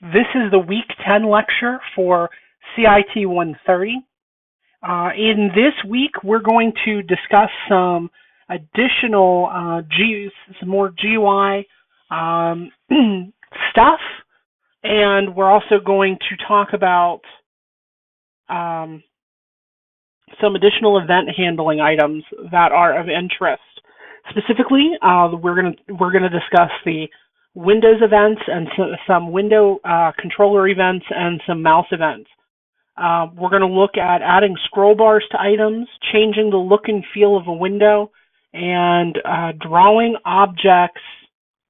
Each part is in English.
This is the Week 10 lecture for CIT 130. In this week, we're going to discuss some additional some more GUI stuff, and we're also going to talk about some additional event handling items that are of interest. Specifically, we're going to discuss the Windows events and some window controller events and some mouse events. We're going to look at adding scroll bars to items, changing the look and feel of a window, and drawing objects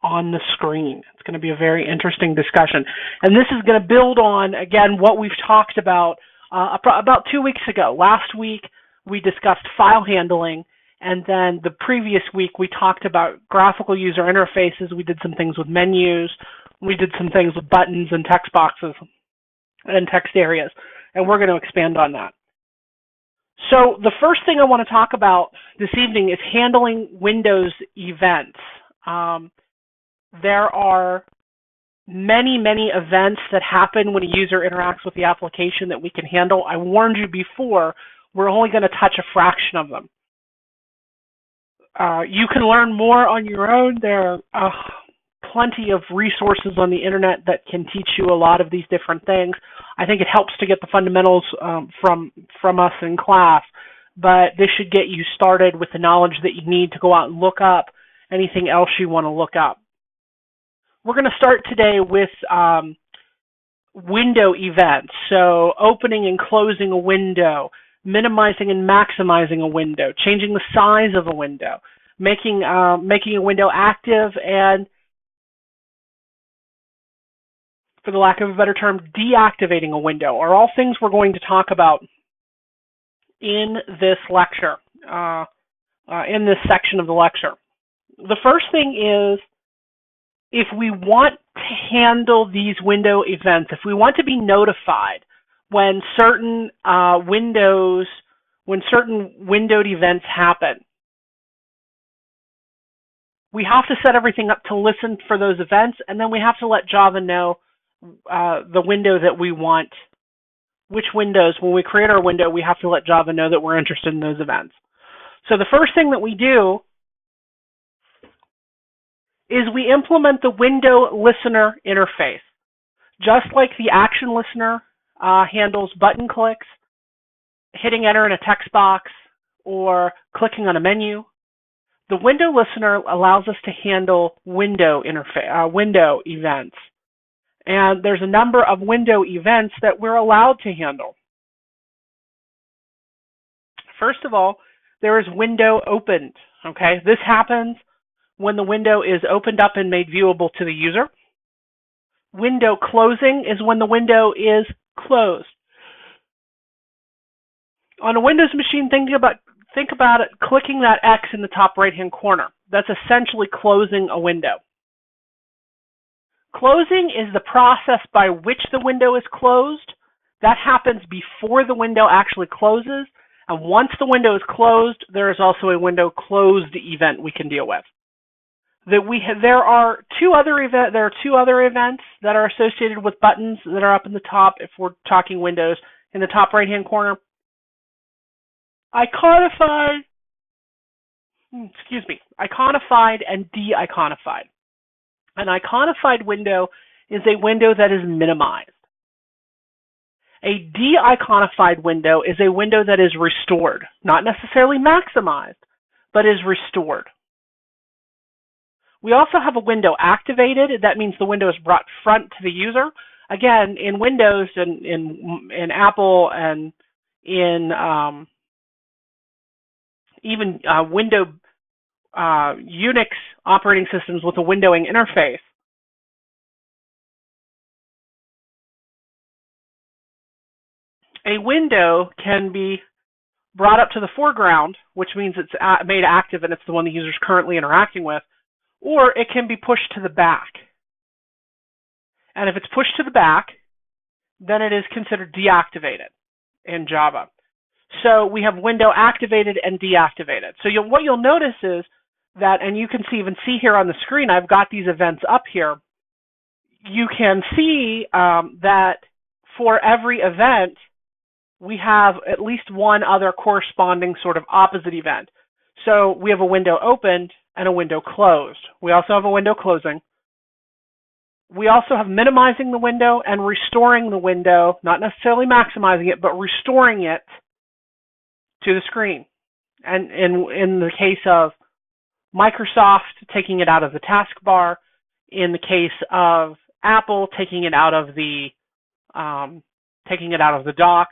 on the screen. It's going to be a very interesting discussion. And this is going to build on, again, what we've talked about 2 weeks ago. Last week, we discussed file handling, and then the previous week, we talked about graphical user interfaces. We did some things with menus. We did some things with buttons and text boxes and text areas, and we're going to expand on that. So the first thing I want to talk about this evening is handling Windows events. There are many events that happen when a user interacts with the application that we can handle. I warned you before, we're only going to touch a fraction of them. You can learn more on your own. There are plenty of resources on the internet that can teach you a lot of these different things. I think it helps to get the fundamentals from us in class, but this should get you started with the knowledge that you need to go out and look up anything else you want to look up. We're going to start today with window events. So opening and closing a window, minimizing and maximizing a window, changing the size of a window, making a window active, and, for the lack of a better term, deactivating a window are all things we're going to talk about in this lecture, in this section of the lecture. The first thing is, if we want to handle these window events, if we want to be notified when certain windowed events happen, we have to set everything up to listen for those events, and then we have to let Java know the window that we want. Which windows, when we create our window, we have to let Java know that we're interested in those events. So the first thing that we do is we implement the window listener interface. Just like the action listener handles button clicks, hitting enter in a text box, or clicking on a menu, the window listener allows us to handle window events. And there's a number of window events that we're allowed to handle. First of all, there is window opened. Okay, this happens when the window is opened up and made viewable to the user. Window closing is when the window is closed. On a Windows machine, think about it, clicking that X in the top right-hand corner. That's essentially closing a window. Closing is the process by which the window is closed. That happens before the window actually closes. And once the window is closed, there is also a window closed event we can deal with. There are two other events that are associated with buttons that are up in the top if we're talking Windows, in the top right-hand corner. Iconified and de-iconified. An iconified window is a window that is minimized. A de-iconified window is a window that is restored, not necessarily maximized, but is restored. We also have a window activated. That means the window is brought front to the user. Again, in Windows and in Apple and in even Unix operating systems with a windowing interface, a window can be brought up to the foreground, which means it's made active and it's the one the user is currently interacting with, or it can be pushed to the back. And if it's pushed to the back, then it is considered deactivated in Java. So we have window activated and deactivated. So what you'll notice is that, and you can even see here on the screen, I've got these events up here. you can see that for every event, we have at least one other corresponding sort of opposite event. So we have a window opened and a window closed. We also have a window closing. We also have minimizing the window and restoring the window, not necessarily maximizing it, but restoring it to the screen. And in the case of Microsoft, taking it out of the taskbar. In the case of Apple, taking it out of the dock.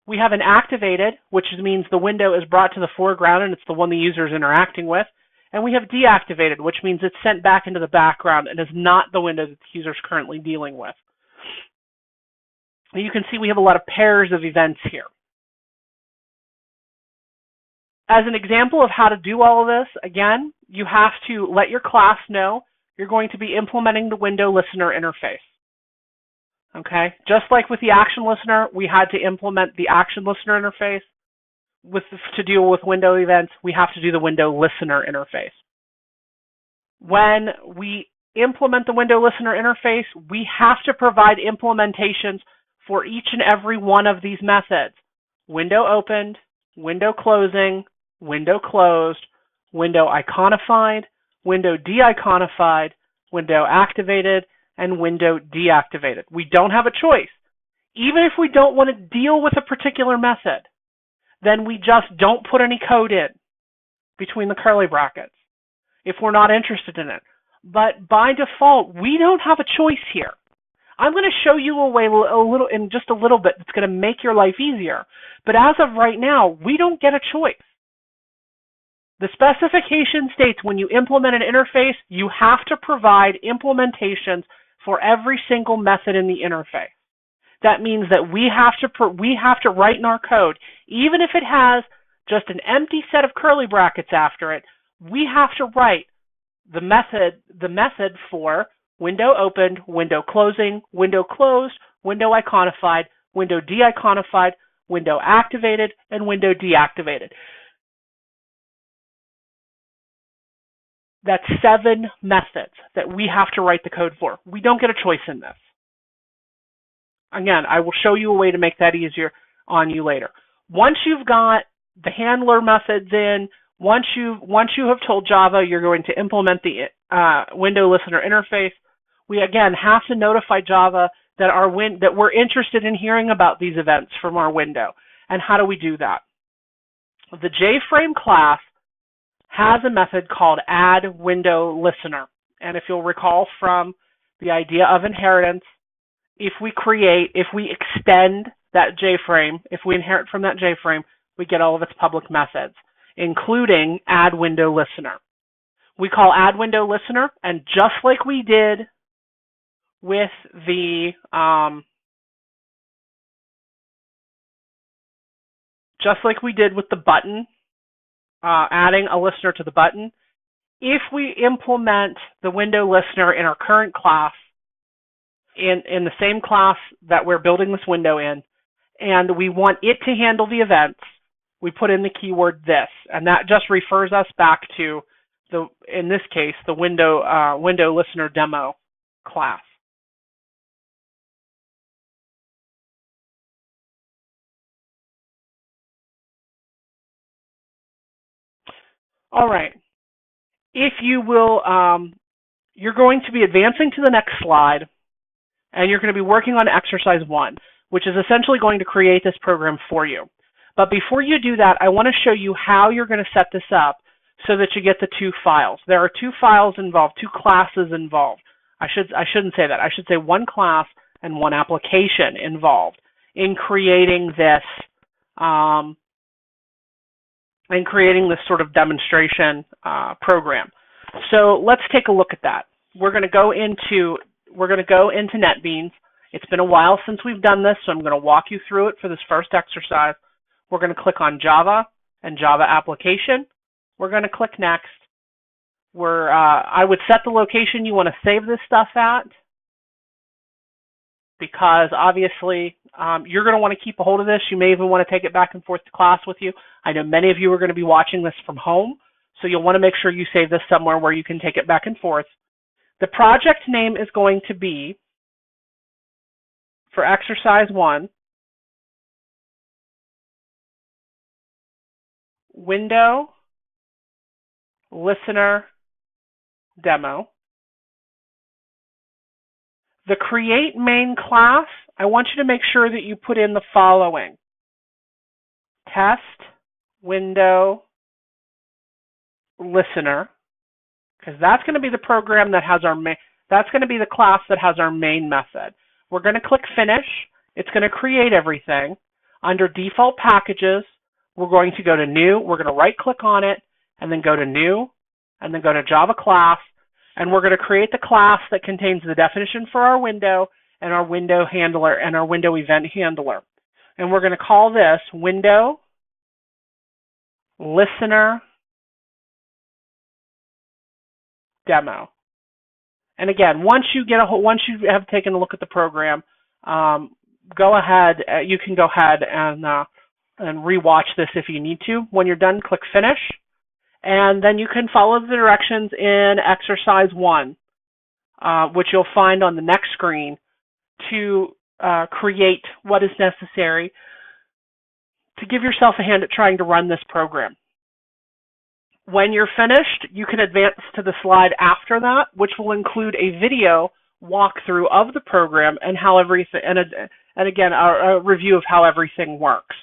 We have an activated, which means the window is brought to the foreground and it's the one the user is interacting with. And we have deactivated, which means it's sent back into the background and is not the window that the user is currently dealing with. And you can see we have a lot of pairs of events here. As an example of how to do all of this, again, you have to let your class know you're going to be implementing the window listener interface. Okay, just like with the action listener, we had to implement the action listener interface. To deal with window events, we have to do the window listener interface. When we implement the window listener interface, we have to provide implementations for each and every one of these methods. Window opened, window closing, window closed, window iconified, window de-iconified, window activated, and window deactivated. We don't have a choice. Even if we don't want to deal with a particular method, then we just don't put any code in between the curly brackets if we're not interested in it. But by default, we don't have a choice here. I'm going to show you a way in just a little bit that's going to make your life easier. But as of right now, we don't get a choice. The specification states when you implement an interface, you have to provide implementations for every single method in the interface. That means that we have to write in our code, even if it has just an empty set of curly brackets after it, we have to write the method for window opened, window closing, window closed, window iconified, window de-iconified, window activated, and window deactivated. That's 7 methods that we have to write the code for. We don't get a choice in this. Again, I will show you a way to make that easier on you later. Once you've got the handler methods in, once you have told Java you're going to implement the window listener interface, we again have to notify Java that we're interested in hearing about these events from our window. And how do we do that? The JFrame class has a method called add window listener. And if you'll recall from the idea of inheritance, if we extend that JFrame, if we inherit from that JFrame, we get all of its public methods, including add window listener. We call add window listener, and just like we did with the button, adding a listener to the button, if we implement the window listener in our current class, in the same class that we're building this window in, and we want it to handle the events, we put in the keyword this, and that just refers us back to in this case, the window listener demo class. All right. If you will, you're going to be advancing to the next slide, and you're going to be working on exercise 1, which is essentially going to create this program for you. But before you do that, I want to show you how you're going to set this up so that you get the 2 files. There are 2 files involved, 2 classes involved. I shouldn't say that. I should say 1 class and 1 application involved in creating this sort of demonstration program. So let's take a look at that. We're going to go into NetBeans. It's been a while since we've done this, so I'm going to walk you through it for this first exercise. We're going to click on Java and Java application. We're going to click next. I would set the location you want to save this stuff at, because obviously you're going to want to keep a hold of this. You may even want to take it back and forth to class with you. I know many of you are going to be watching this from home, so you'll want to make sure you save this somewhere where you can take it back and forth. The project name is going to be, for exercise 1, Window Listener Demo. The Create Main class, I want you to make sure that you put in the following: Test Window Listener, because that's going to be the program that has our main, that's going to be the class that has our main method. We're going to click Finish. It's going to create everything. Under Default Packages, we're going to go to New. We're going to right-click on it, and then go to New, and then go to Java Class, and we're going to create the class that contains the definition for our window and our window handler and our window event handler. And we're going to call this Window Listener Demo. And again, once you have taken a look at the program, go ahead. You can go ahead and rewatch this if you need to. When you're done, click Finish, and then you can follow the directions in Exercise 1, which you'll find on the next screen, to create what is necessary to give yourself a hand at trying to run this program. When you're finished, you can advance to the slide after that, which will include a video walkthrough of the program and how everything, and again, a review of how everything works.